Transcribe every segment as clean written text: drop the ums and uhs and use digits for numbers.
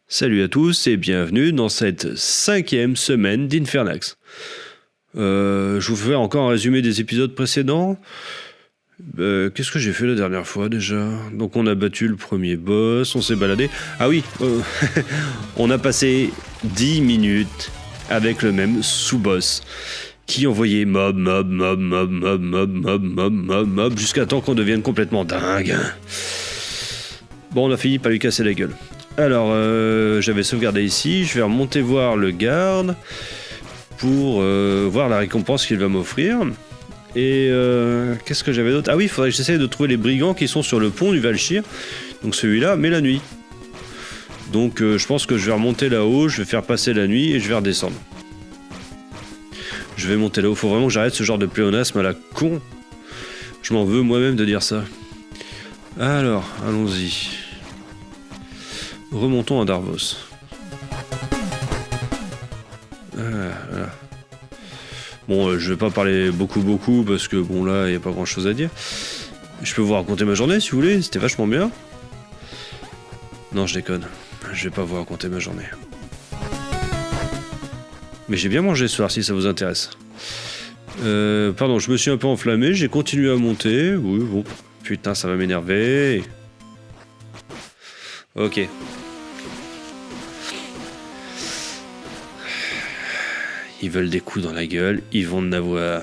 Salut à tous et bienvenue dans cette 5e semaine d'Infernax. Je vous fais encore un résumé des épisodes précédents. Qu'est-ce que j'ai fait la dernière fois déjà? Donc on a battu le premier boss, on s'est baladé. Ah oui, on a passé 10 minutes avec le même sous-boss qui envoyait mob jusqu'à temps qu'on devienne complètement dingue. Bon, on a fini par lui casser la gueule. Alors, j'avais sauvegardé ici, je vais remonter voir le garde pour voir la récompense qu'il va m'offrir. Et qu'est-ce que j'avais d'autre? Ah oui, il faudrait que j'essaye de trouver les brigands qui sont sur le pont du Valchir. Donc celui-là, mais la nuit. Donc je pense que je vais remonter là-haut, je vais faire passer la nuit et je vais redescendre. Je vais monter là-haut, faut vraiment que j'arrête ce genre de pléonasme à la con. Je m'en veux moi-même de dire ça. Alors, allons-y. Remontons à Darvos. Voilà. Bon, je vais pas parler beaucoup parce que bon là, il n'y a pas grand chose à dire. Je peux vous raconter ma journée si vous voulez, c'était vachement bien. Non, je déconne. Je vais pas vous raconter ma journée. Mais j'ai bien mangé ce soir si ça vous intéresse. Pardon, je me suis un peu enflammé, j'ai continué à monter. Oui, bon. Putain, ça va m'énerver. Ok. Ils veulent des coups dans la gueule, ils vont en avoir.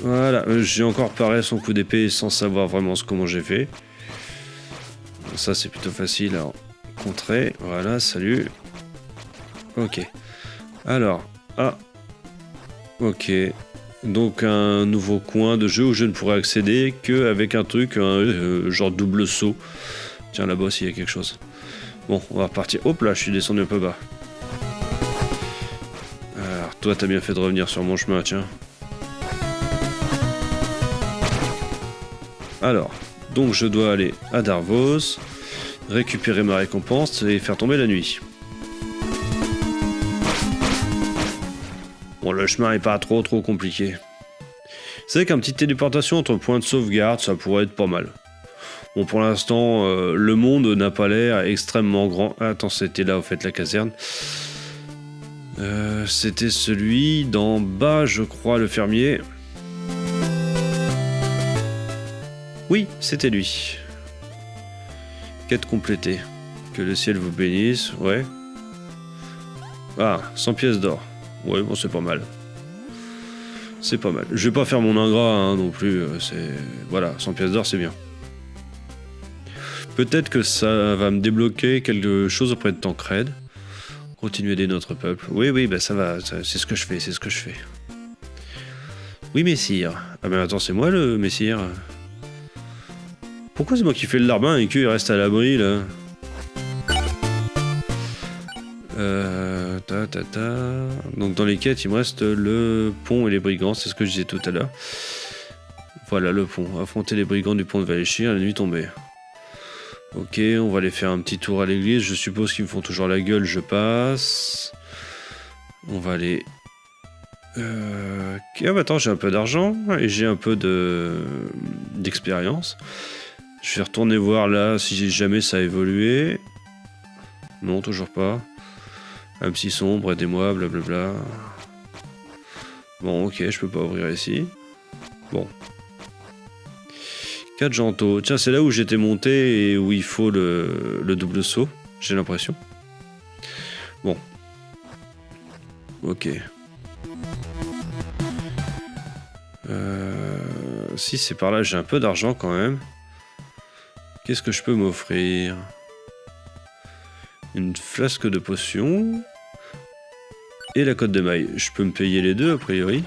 Voilà, j'ai encore paré son coup d'épée sans savoir vraiment comment j'ai fait. Ça c'est plutôt facile à contrer. Voilà, salut. Ok. Alors, ok. Donc un nouveau coin de jeu où je ne pourrais accéder qu'avec un truc, genre double saut. Tiens, là-bas s'il y a quelque chose. Bon, on va repartir. Hop là, je suis descendu un peu bas. Alors, toi, t'as bien fait de revenir sur mon chemin, tiens. Alors, donc je dois aller à Darvos, récupérer ma récompense et faire tomber la nuit. Bon, le chemin est pas trop compliqué. C'est vrai qu'un petit téléportation entre points de sauvegarde, ça pourrait être pas mal. Bon, pour l'instant, le monde n'a pas l'air extrêmement grand. Ah, attends, c'était là, au fait, la caserne. C'était celui d'en bas, je crois, le fermier. Oui, c'était lui. Quête complétée. Que le ciel vous bénisse, ouais. Ah, 100 pièces d'or. Ouais, bon, c'est pas mal. C'est pas mal. Je vais pas faire mon ingrat hein, non plus. Voilà, 100 pièces d'or, c'est bien. Peut-être que ça va me débloquer quelque chose auprès de Tancred. Continuer d'aider notre peuple. Oui, bah ça va. C'est ce que je fais. Oui, messire. Ah ben attends, c'est moi le messire. Pourquoi c'est moi qui fais le larbin et qu'il reste à l'abri là? Donc dans les quêtes, il me reste le pont et les brigands, c'est ce que je disais tout à l'heure. Voilà le pont. Affronter les brigands du pont de Valchir à la nuit tombée. Ok, on va aller faire un petit tour à l'église. Je suppose qu'ils me font toujours la gueule, je passe. On va aller... Ah bah attends, j'ai un peu d'argent et j'ai un peu d'expérience. Je vais retourner voir là si jamais ça a évolué. Non, toujours pas. Un psy sombre, aidez-moi, blablabla. Bon, ok, je peux pas ouvrir ici. Bon. 4 jantos. Tiens, c'est là où j'étais monté et où il faut le double saut, j'ai l'impression. Bon. Ok. Si c'est par là, j'ai un peu d'argent quand même. Qu'est-ce que je peux m'offrir? Une flasque de potion. Et la cotte de maille. Je peux me payer les deux a priori.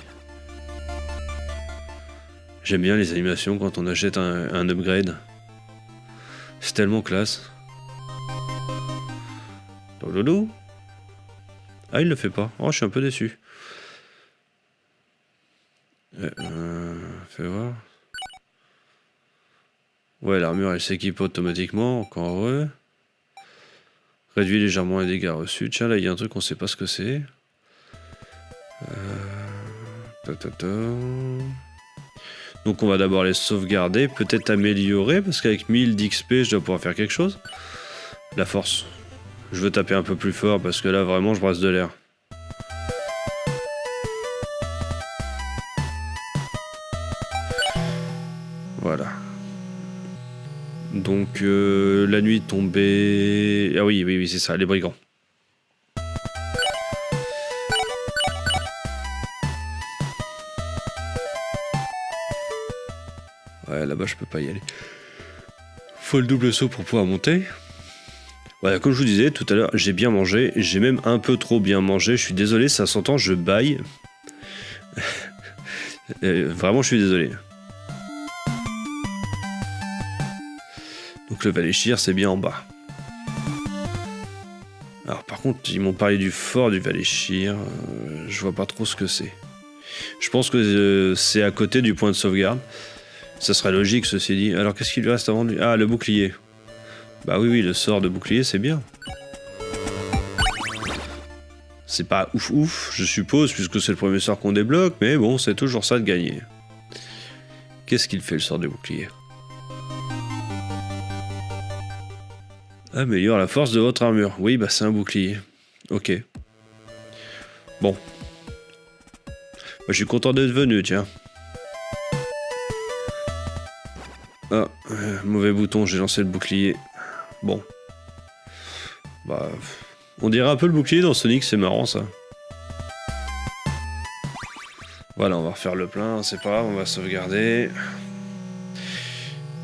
J'aime bien les animations quand on achète un upgrade. C'est tellement classe. Loulou. Ah, il le fait pas. Oh, je suis un peu déçu. Fais voir. Ouais, l'armure elle s'équipe automatiquement. Encore heureux. Réduit légèrement les dégâts reçus. Tiens, là il y a un truc, on sait pas ce que c'est. Donc on va d'abord les sauvegarder, peut-être améliorer, parce qu'avec 1000 d'XP, je dois pouvoir faire quelque chose. La force. Je veux taper un peu plus fort parce que là vraiment je brasse de l'air. Voilà. Donc la nuit tombée... Ah oui, c'est ça, les brigands. Ouais, là-bas je peux pas y aller. Faut le double saut pour pouvoir monter. Voilà, comme je vous disais tout à l'heure, j'ai bien mangé. J'ai même un peu trop bien mangé. Je suis désolé, ça s'entend, je baille. Vraiment, je suis désolé. Donc le Valéchir, c'est bien en bas. Alors par contre, ils m'ont parlé du fort du Valéchir. Je vois pas trop ce que c'est. Je pense que c'est à côté du point de sauvegarde. Ça serait logique, ceci dit. Alors qu'est-ce qu'il lui reste avant lui? Ah, le bouclier. Bah oui, le sort de bouclier, c'est bien. C'est pas ouf, je suppose, puisque c'est le premier sort qu'on débloque, mais bon, c'est toujours ça de gagner. Qu'est-ce qu'il fait, le sort de bouclier? Améliore la force de votre armure. Oui, bah c'est un bouclier. Ok. Bon. Bah, je suis content d'être venu, tiens. Ah, mauvais bouton, j'ai lancé le bouclier. Bon. Bah... On dirait un peu le bouclier dans Sonic, c'est marrant ça. Voilà, on va refaire le plein, c'est pas grave, on va sauvegarder.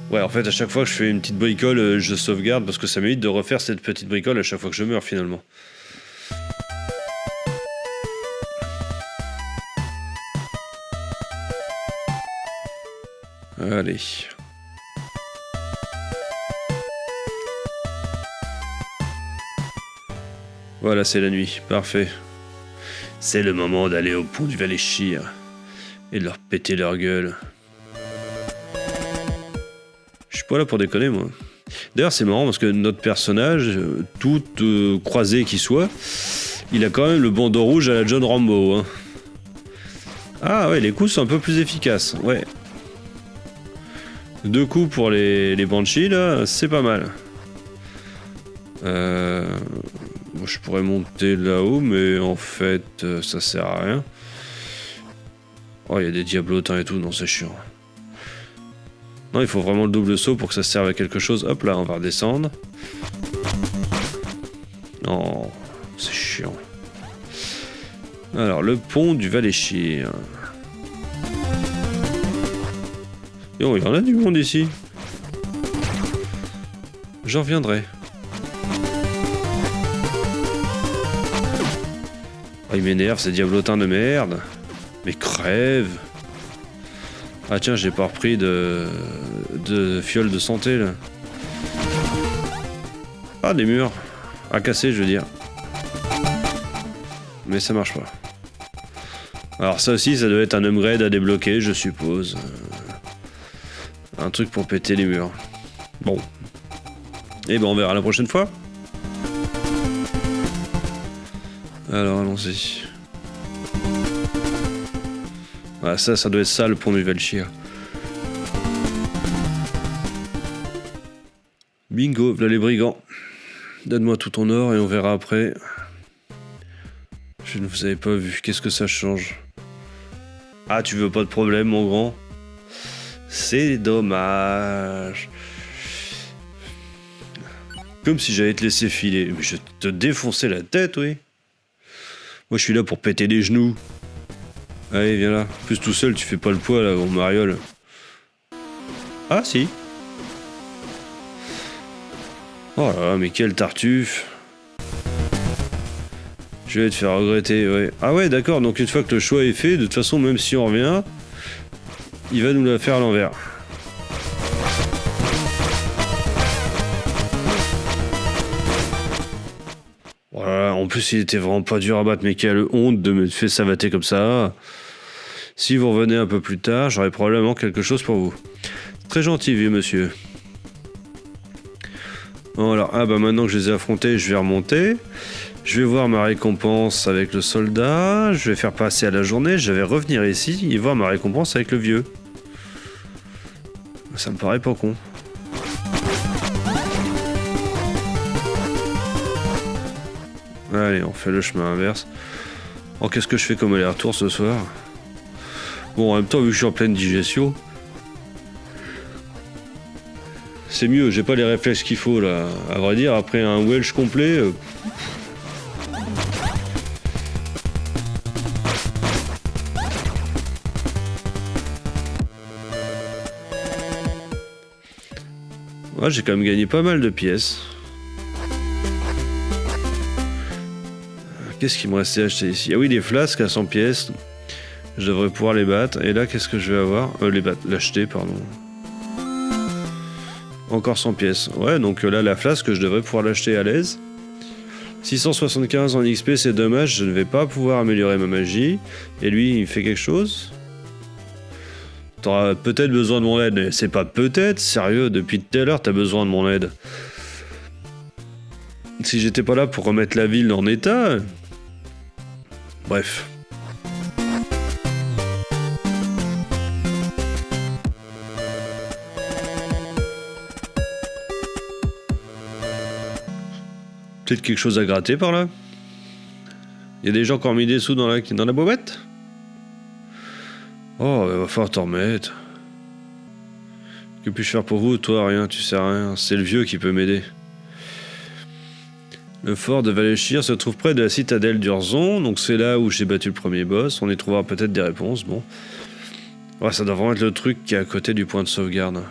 Ouais, en fait, à chaque fois que je fais une petite bricole, je sauvegarde parce que ça m'évite de refaire cette petite bricole à chaque fois que je meurs finalement. Allez. Voilà, c'est la nuit, parfait. C'est le moment d'aller au pont du Valéchir et de leur péter leur gueule. Je suis pas là pour déconner, moi. D'ailleurs, c'est marrant parce que notre personnage, tout croisé qu'il soit, il a quand même le bandeau rouge à la John Rambo. Hein. Ah ouais, les coups sont un peu plus efficaces, ouais. 2 coups pour les Banshees, là, c'est pas mal. Je pourrais monter là-haut, mais en fait, ça sert à rien. Oh, il y a des diablotins et tout, non, c'est chiant. Non, il faut vraiment le double saut pour que ça serve à quelque chose. Hop là, on va redescendre. Non, c'est chiant. Alors, le pont du Valéchir. Yo, il y en a du monde ici. J'en reviendrai. Oh, il m'énerve, ces diablotins de merde. Mais crève. Ah tiens, j'ai pas repris de fiole de santé, là. Ah, des murs. À casser, je veux dire. Mais ça marche pas. Alors ça aussi, ça doit être un upgrade à débloquer, je suppose. Un truc pour péter les murs. Bon. Et ben on verra la prochaine fois. Alors allons-y. Voilà, ça doit être ça le pont du Valéchir. Bingo, voilà les brigands. Donne-moi tout ton or et on verra après. Je ne vous avais pas vu, qu'est-ce que ça change? Ah, tu veux pas de problème, mon grand? C'est dommage. Comme si j'allais te laisser filer. Mais je vais te défoncer la tête, oui. Moi, je suis là pour péter des genoux. Allez, viens là. En plus, tout seul, tu fais pas le poids, là, gros mariole. Ah, si. Oh là là, mais quel tartuffe. Je vais te faire regretter, ouais. Ah ouais, d'accord, donc une fois que le choix est fait, de toute façon, même si on revient, il va nous la faire à l'envers. Voilà, en plus, il était vraiment pas dur à battre, mais quelle honte de me faire savater comme ça. Si vous revenez un peu plus tard, j'aurai probablement quelque chose pour vous. Très gentil, vieux monsieur. Bon, alors, ah bah maintenant que je les ai affrontés, je vais remonter. Je vais voir ma récompense avec le soldat. Je vais faire passer à la journée. Je vais revenir ici et voir ma récompense avec le vieux. Ça me paraît pas con. Allez, on fait le chemin inverse. Oh, qu'est-ce que je fais comme aller-retour ce soir? Bon, en même temps, vu que je suis en pleine digestion, c'est mieux, j'ai pas les réflexes qu'il faut là. À vrai dire, après un Welsh complet... Ouais, j'ai quand même gagné pas mal de pièces. Qu'est-ce qu'il me restait à acheter ici? Ah oui, des flasques à 100 pièces. Je devrais pouvoir les battre. Et là, qu'est-ce que je vais avoir? L'acheter, pardon. Encore 100 pièces. Ouais, donc là, la flasque, je devrais pouvoir l'acheter à l'aise. 675 en XP, c'est dommage. Je ne vais pas pouvoir améliorer ma magie. Et lui, il fait quelque chose? T'auras peut-être besoin de mon aide. Mais c'est pas peut-être, sérieux. Depuis tout à l'heure, t'as besoin de mon aide. Si j'étais pas là pour remettre la ville en état... Bref. Peut-être quelque chose à gratter par là? Il y a des gens qui ont mis des sous dans la boîte? Oh, il va falloir t'en remettre. Que puis-je faire pour vous? Toi, rien, tu sais rien. C'est le vieux qui peut m'aider. Le fort de Valéchir se trouve près de la citadelle d'Urzon, donc c'est là où j'ai battu le premier boss. On y trouvera peut-être des réponses, bon. Ouais, ça doit vraiment être le truc qui est à côté du point de sauvegarde.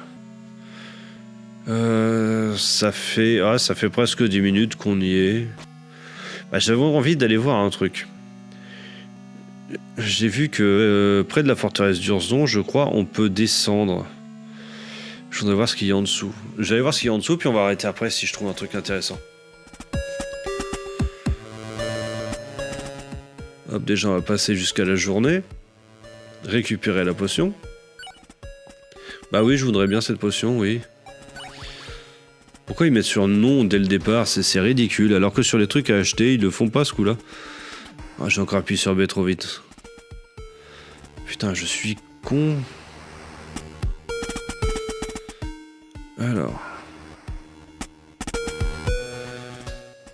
Ça fait presque 10 minutes qu'on y est. Bah, j'avais envie d'aller voir un truc. J'ai vu que près de la forteresse d'Urzon, je crois, on peut descendre. Je voudrais voir ce qu'il y a en dessous. Je vais aller voir ce qu'il y a en dessous, puis on va arrêter après si je trouve un truc intéressant. Hop, déjà on va passer jusqu'à la journée. Récupérer la potion. Bah oui, je voudrais bien cette potion, oui. Pourquoi ils mettent sur non dès le départ? C'est ridicule, alors que sur les trucs à acheter, ils le font pas ce coup-là. Ah, j'ai encore appuyé sur B trop vite. Putain, je suis con. Alors.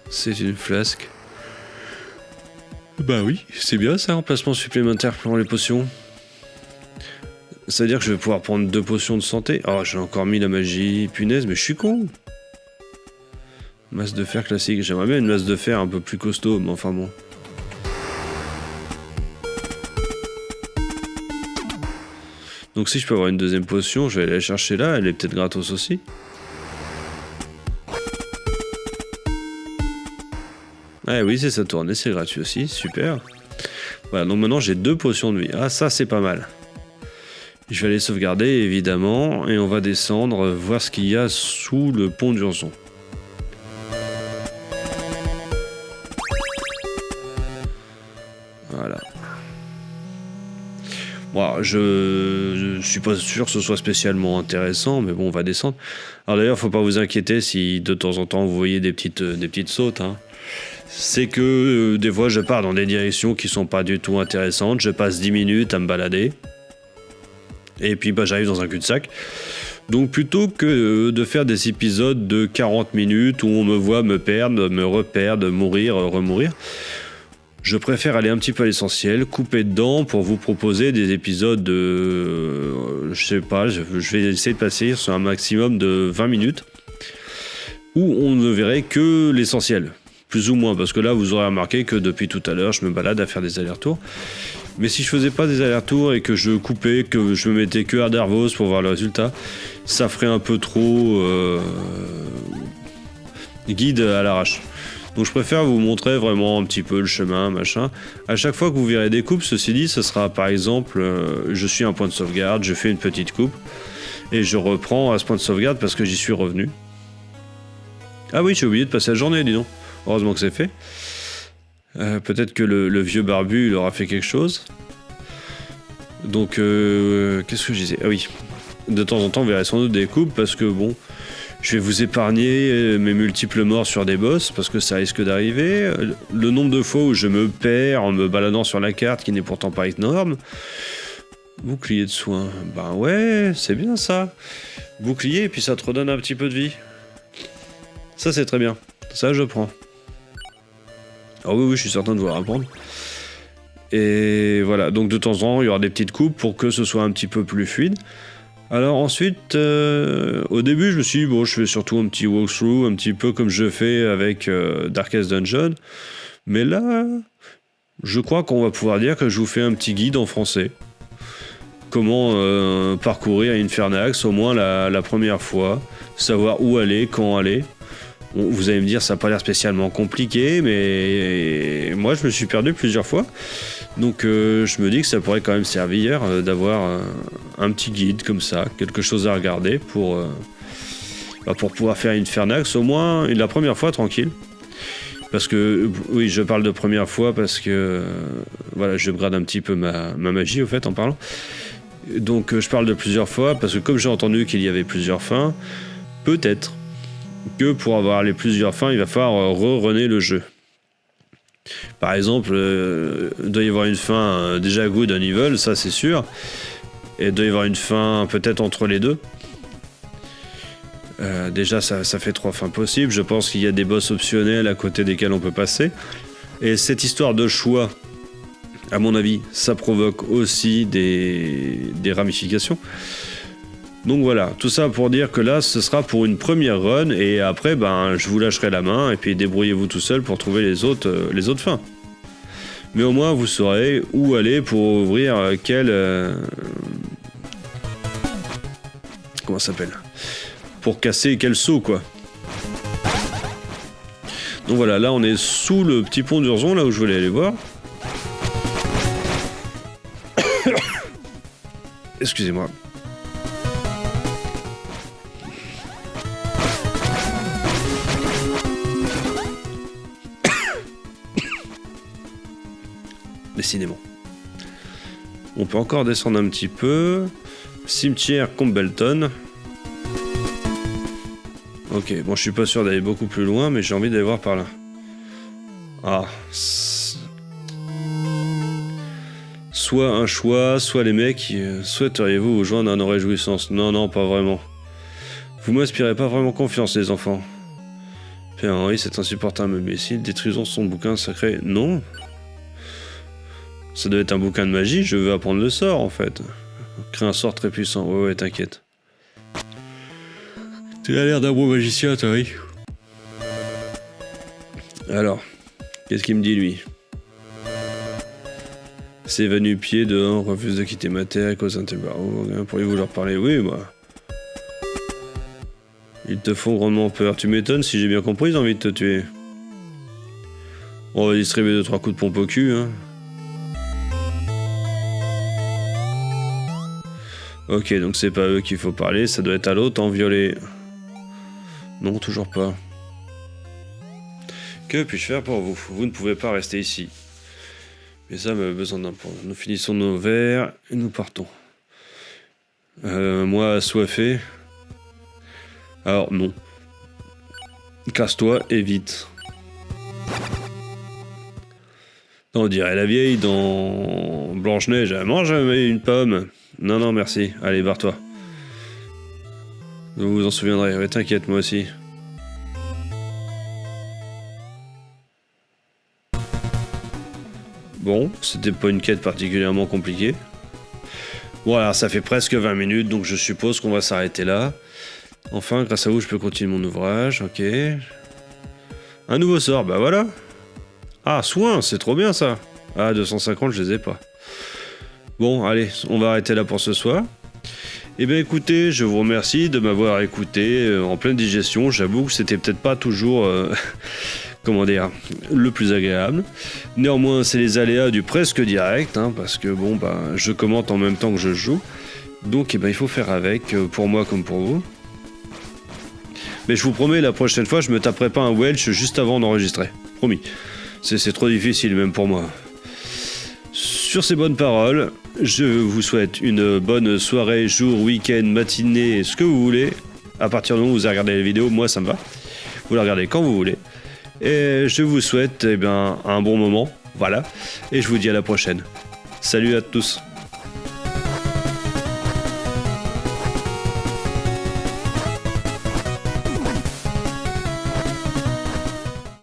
C'est une flasque. Bah oui, c'est bien ça, emplacement supplémentaire pour les potions. Ça veut dire que je vais pouvoir prendre 2 potions de santé. Oh, j'ai encore mis la magie. Punaise, mais je suis con. Masse de fer classique. J'aimerais bien une masse de fer un peu plus costaud, mais enfin bon. Donc si je peux avoir une deuxième potion, je vais aller la chercher là. Elle est peut-être gratos aussi. Ah oui, c'est ça tourne et c'est gratuit aussi. Super. Voilà, donc maintenant j'ai 2 potions de vie. Ah, ça c'est pas mal. Je vais aller sauvegarder évidemment et on va descendre voir ce qu'il y a sous le pont d'Urzon. Voilà. Bon, je suis pas sûr que ce soit spécialement intéressant, mais bon, on va descendre. Alors d'ailleurs, faut pas vous inquiéter si de temps en temps vous voyez des petites sautes. Hein. C'est que des fois je pars dans des directions qui sont pas du tout intéressantes. Je passe 10 minutes à me balader. Et puis bah, j'arrive dans un cul-de-sac. Donc plutôt que de faire des épisodes de 40 minutes où on me voit me perdre, me reperdre, mourir, remourir, je préfère aller un petit peu à l'essentiel, couper dedans pour vous proposer des épisodes de... je sais pas, je vais essayer de passer sur un maximum de 20 minutes où on ne verrait que l'essentiel. Plus ou moins, parce que là vous aurez remarqué que depuis tout à l'heure je me balade à faire des allers-retours. Mais si je faisais pas des allers-retours et que je coupais, que je me mettais que à Darvos pour voir le résultat, ça ferait un peu trop guide à l'arrache. Donc je préfère vous montrer vraiment un petit peu le chemin, machin. À chaque fois que vous verrez des coupes, ceci dit, ce sera par exemple, je suis à un point de sauvegarde, je fais une petite coupe, et je reprends à ce point de sauvegarde parce que j'y suis revenu. Ah oui, j'ai oublié de passer la journée, dis donc. Heureusement que c'est fait. Peut-être que le vieux barbu il aura fait quelque chose. Donc qu'est-ce que je disais? Ah oui, de temps en temps vous verrez sans doute des coupes parce que bon, je vais vous épargner mes multiples morts sur des boss parce que ça risque d'arriver. Le nombre de fois où je me perds en me baladant sur la carte qui n'est pourtant pas énorme. Bouclier de soins, ben ouais, c'est bien ça. Bouclier et puis ça te redonne un petit peu de vie. Ça c'est très bien, ça je prends. Ah oui, je suis certain de vous répondre. Et voilà, donc de temps en temps, il y aura des petites coupes pour que ce soit un petit peu plus fluide. Alors ensuite, au début, je me suis dit, bon, je fais surtout un petit walkthrough, un petit peu comme je fais avec Darkest Dungeon. Mais là, je crois qu'on va pouvoir dire que je vous fais un petit guide en français. Comment parcourir Infernax, au moins la première fois. Savoir où aller, quand aller. Bon, vous allez me dire, ça n'a pas l'air spécialement compliqué, mais moi, je me suis perdu plusieurs fois. Donc je me dis que ça pourrait quand même servir d'avoir un petit guide comme ça, quelque chose à regarder pour pouvoir faire Infernax, au moins la première fois tranquille. Parce que, oui, je parle de première fois parce que, voilà, je grade un petit peu ma magie, au fait, en parlant. Donc je parle de plusieurs fois parce que comme j'ai entendu qu'il y avait plusieurs fins, peut-être que pour avoir les plusieurs fins, il va falloir re-runner le jeu. Par exemple, il doit y avoir une fin déjà good and evil, ça c'est sûr. Et il doit y avoir une fin peut-être entre les deux. Déjà, ça fait 3 fins possibles. Je pense qu'il y a des boss optionnels à côté desquels on peut passer. Et cette histoire de choix, à mon avis, ça provoque aussi des ramifications. Donc voilà, tout ça pour dire que là, ce sera pour une première run, et après, je vous lâcherai la main, et puis débrouillez-vous tout seul pour trouver les autres fins. Mais au moins, vous saurez où aller pour ouvrir comment ça s'appelle ? Pour casser quel seau, quoi. Donc voilà, là, on est sous le petit pont d'Urzon, là où je voulais aller voir. Excusez-moi. Décidément. On peut encore descendre un petit peu. Cimetière Combleton. Ok, bon, je suis pas sûr d'aller beaucoup plus loin, mais j'ai envie d'aller voir par là. Ah. Soit un choix, soit les mecs, souhaiteriez-vous vous joindre à nos réjouissances ? Non, pas vraiment. Vous m'inspirez pas vraiment confiance, les enfants. Père Henri, c'est insupportable, imbécile. Détruisons son bouquin sacré. Non. Ça doit être un bouquin de magie, je veux apprendre le sort, en fait. Créer un sort très puissant. Ouais, t'inquiète. Tu as l'air d'un bon magicien, Terry. Alors, qu'est-ce qu'il me dit, lui ? C'est va-nu-pied dehors, refuse de quitter ma terre et cause un tel barreau. Pourriez-vous leur parler ? Oui, moi. Ils te font grandement peur. Tu m'étonnes, si j'ai bien compris, ils ont envie de te tuer. On va distribuer 2-3 coups de pompe au cul, hein. Ok, donc c'est pas eux qu'il faut parler, ça doit être à l'autre en violet. Non, toujours pas. Que puis-je faire pour vous ? Vous ne pouvez pas rester ici. Mais ça m'a besoin d'un point. Nous finissons nos verres et nous partons. Moi, assoiffé. Alors, non. Casse-toi et vite. On dirait la vieille dans Blanche-Neige. Mange une pomme. Non, merci. Allez, barre-toi. Vous vous en souviendrez. Ouais, t'inquiète, moi aussi. Bon, c'était pas une quête particulièrement compliquée. Voilà, ça fait presque 20 minutes, donc je suppose qu'on va s'arrêter là. Enfin, grâce à vous, je peux continuer mon ouvrage, ok. Un nouveau sort, bah voilà. Ah, soin, c'est trop bien ça. Ah, 250, je les ai pas. Bon, allez, on va arrêter là pour ce soir. Eh bien écoutez, je vous remercie de m'avoir écouté en pleine digestion. J'avoue que c'était peut-être pas toujours... comment dire, le plus agréable. Néanmoins, c'est les aléas du presque direct, hein, parce que bon, je commente en même temps que je joue. Donc, il faut faire avec, pour moi comme pour vous. Mais je vous promets, la prochaine fois, je me taperai pas un Welsh juste avant d'enregistrer. Promis. C'est trop difficile, même pour moi. Sur ces bonnes paroles, je vous souhaite une bonne soirée, jour, week-end, matinée, ce que vous voulez. À partir du moment où vous regardez la vidéo, moi, ça me va. Vous la regardez quand vous voulez. Et je vous souhaite un bon moment, voilà, et je vous dis à la prochaine. Salut à tous.